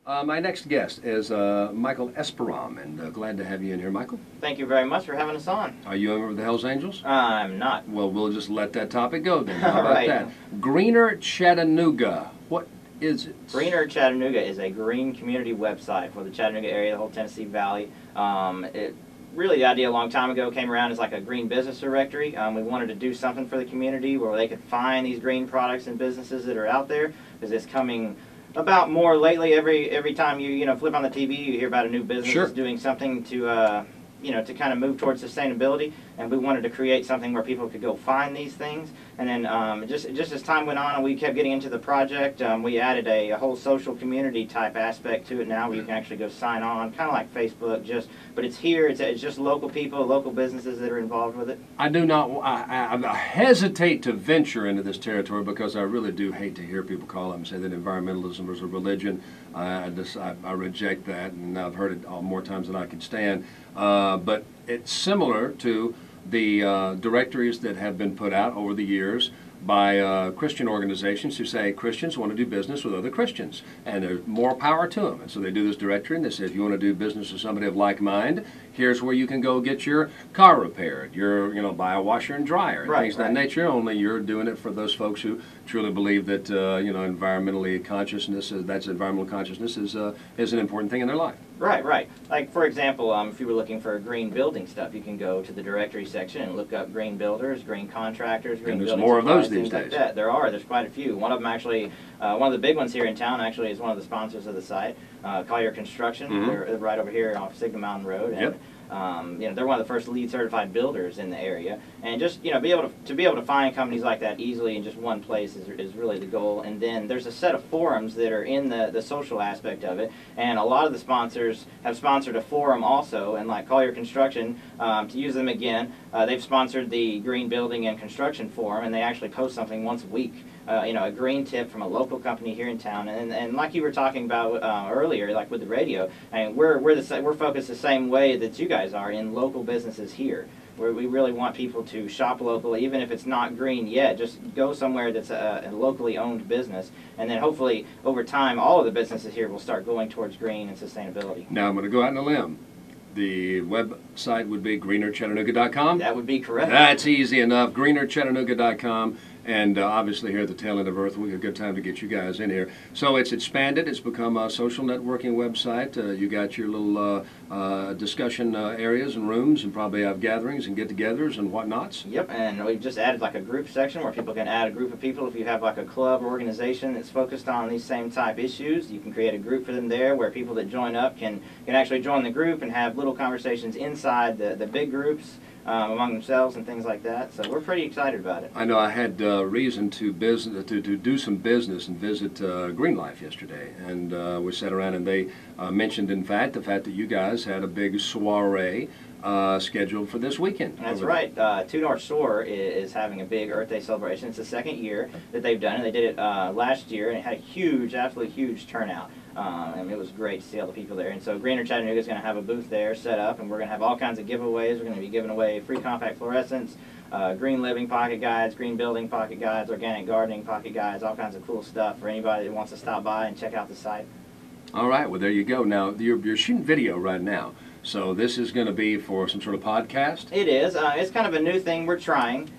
My next guest is Michael Esperom, and glad to have you in here, Michael. Thank you very much for having us on. Are you a member of the Hells Angels? I'm not. Well, we'll just let that topic go then. How about Right. that? Greener Chattanooga. What is it? Greener Chattanooga is a green community website for the Chattanooga area, the whole Tennessee Valley. Really, the idea a long time ago came around as like a green business directory. We wanted to do something for the community where they could find these green products and businesses that are out there, because it's coming about more lately. Every time you flip on the TV, you hear about a new business Sure. that's doing something to to kind of move towards sustainability, and we wanted to create something where people could go find these things. And then just as time went on and we kept getting into the project, we added a whole social community type aspect to it now, where you can actually go sign on, kind of like Facebook, but it's here. It's just local people, local businesses that are involved with it. I do not. I hesitate to venture into this territory because I really do hate to hear people call up and say that environmentalism is a religion. I reject that, and I've heard it more times than I can stand. But it's similar to the directories that have been put out over the years by Christian organizations who say Christians want to do business with other Christians, and there's more power to them. And so they do this directory, and they say, if you want to do business with somebody of like mind, here's where you can go get your car repaired, buy a washer and dryer, and things of that nature. Only you're doing it for those folks who truly believe that environmental consciousness is an important thing in their life. Right. Like, for example, if you were looking for green building stuff, you can go to the directory section and look up green builders, green contractors, green building supplies. And there's more of those these days. days. Like that. There's quite a few. One of them actually, one of the big ones here in town actually is one of the sponsors of the site, Collier Construction. Mm-hmm. They're right over here off Signal Mountain Road. And, Yep. They're one of the first LEED certified builders in the area, and just be able to find companies like that easily in just one place is really the goal. And then there's a set of forums that are in the social aspect of it, and a lot of the sponsors have sponsored a forum also. And like Collier Construction, to use them again, they've sponsored the Green Building and Construction Forum, and they actually post something once a week. A green tip from a local company here in town, and like you were talking about earlier, like with the radio, and we're focused the same way that you guys are in local businesses here, where we really want people to shop locally, even if it's not green yet. Just go somewhere that's a locally owned business, and then hopefully over time, all of the businesses here will start going towards green and sustainability. Now I'm going to go out on a limb. The website would be greenerchattanooga.com. That would be correct. That's easy enough. greenerchattanooga.com. And obviously here at the tail end of Earth, we have a good time to get you guys in here. So it's expanded. It's become a social networking website. You got your little discussion areas and rooms, and probably have gatherings and get-togethers and whatnots. Yep, and we've just added like a group section where people can add a group of people. If you have like a club or organization that's focused on these same type issues, you can create a group for them there, where people that join up can actually join the group and have little conversations inside the big groups among themselves and things like that. So we're pretty excited about it. I know I had reason to do some business and visit Green Life yesterday, and we sat around and they mentioned, in fact, the fact that you guys had a big soiree scheduled for this weekend. That's right. Two North Shore is having a big Earth Day celebration. It's the second year that they've done it. They did it last year, and it had a huge, absolutely huge turnout. And it was great to see all the people there. And so Greener Chattanooga is going to have a booth there set up, and we're going to have all kinds of giveaways. We're going to be giving away free compact fluorescents, green living pocket guides, green building pocket guides, organic gardening pocket guides, all kinds of cool stuff for anybody that wants to stop by and check out the site. All right, well, there you go. Now, you're shooting video right now, so this is going to be for some sort of podcast? It is. It's kind of a new thing we're trying.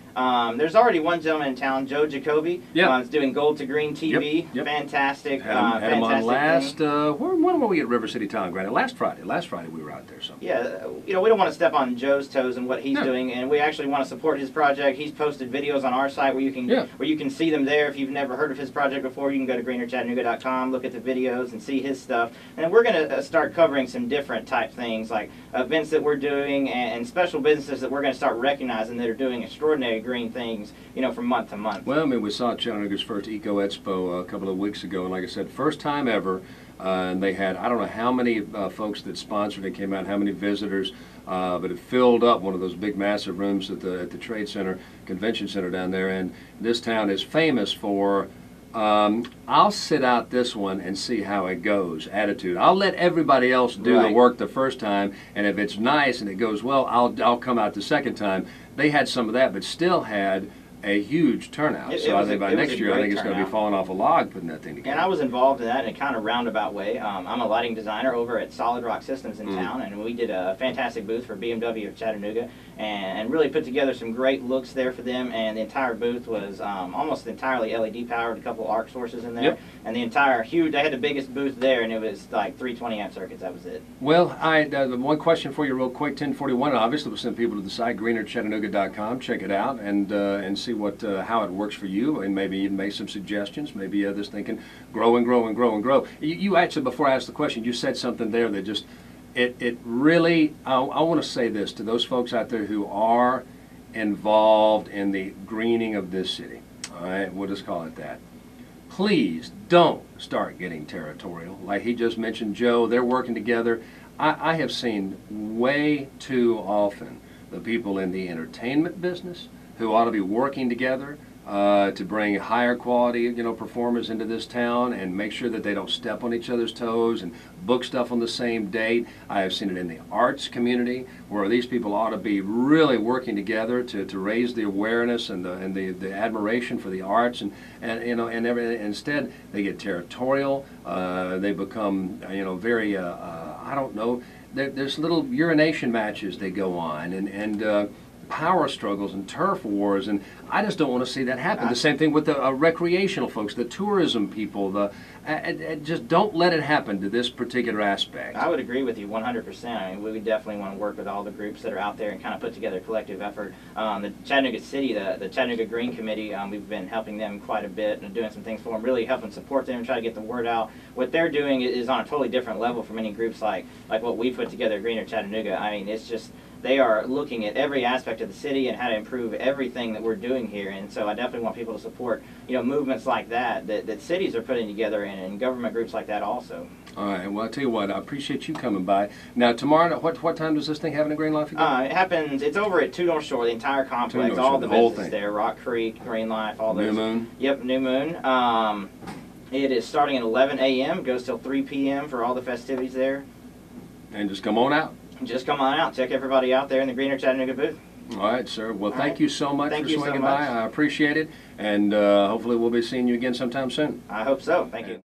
There's already one gentleman in town, Joe Jacoby. Yep. Is doing Gold to Green TV. Yep. Fantastic. Had him on last, thing. when were we at River City Town Grant? Last Friday we were out there. So. Yeah, we don't want to step on Joe's toes and what he's doing, and we actually want to support his project. He's posted videos on our site where you can see them there. If you've never heard of his project before, you can go to greenerchattanooga.com, look at the videos, and see his stuff. And we're going to start covering some different type things, like events that we're doing and special businesses that we're going to start recognizing that are doing extraordinary green things, from month to month. Well, I mean, we saw Chattanooga's first Eco Expo a couple of weeks ago, and like I said, first time ever, and they had, I don't know how many folks that sponsored it came out, how many visitors, but it filled up one of those big massive rooms at the Trade Center, Convention Center down there, and this town is famous for I'll sit out this one and see how it goes attitude. I'll let everybody else do the work the first time, and if it's nice and it goes well, I'll come out the second time. They had some of that, but still had a huge turnout. So I think by next year, I think it's going to be falling off a log putting that thing together. And I was involved in that in a kind of roundabout way. I'm a lighting designer over at Solid Rock Systems in town, and we did a fantastic booth for BMW of Chattanooga, and really put together some great looks there for them. And the entire booth was almost entirely LED powered, a couple arc sources in there, Yep. and the entire huge. They had the biggest booth there, and it was like 320 amp circuits. That was it. Well, the one question for you, real quick, 1041. Obviously, we'll send people to the site greenerchattanooga.com. Check it out and see what how it works for you, and maybe even make some suggestions. Maybe others thinking grow and grow and grow and grow. You actually, before I asked the question, you said something there that just it really. I want to say this to those folks out there who are involved in the greening of this city. All right, we'll just call it that. Please don't start getting territorial. Like he just mentioned, Joe, they're working together. I have seen way too often the people in the entertainment business who ought to be working together to bring higher quality, performers into this town and make sure that they don't step on each other's toes and book stuff on the same date. I have seen it in the arts community where these people ought to be really working together to raise the awareness and the admiration for the arts and everything. Instead, they get territorial. They become very I don't know. There's little urination matches they go on and power struggles and turf wars, and I just don't want to see that happen. The same thing with the recreational folks, the tourism people. Just don't let it happen to this particular aspect. I would agree with you 100%. I mean, we would definitely want to work with all the groups that are out there and kind of put together a collective effort. The Chattanooga City, the Chattanooga Green Committee, we've been helping them quite a bit and doing some things for them, really helping support them and try to get the word out. What they're doing is on a totally different level from any groups like what we put together at Greener Chattanooga. I mean, it's just they are looking at every aspect of the city and how to improve everything that we're doing here. And so I definitely want people to support, movements like that cities are putting together and government groups like that also. All right. Well, I'll tell you what, I appreciate you coming by. Now, tomorrow, what time does this thing happen in Green Life again? It happens, it's over at 2 North Shore, the entire complex, all the businesses there, Rock Creek, Green Life, all those. New Moon? Yep, New Moon. It is starting at 11 a.m., goes till 3 p.m. for all the festivities there. And just come on out. Just come on out. Check everybody out there in the Greener Chattanooga booth. All right, sir. Well, thank you so much for swinging so by. I appreciate it. And hopefully we'll be seeing you again sometime soon. I hope so. Thank you.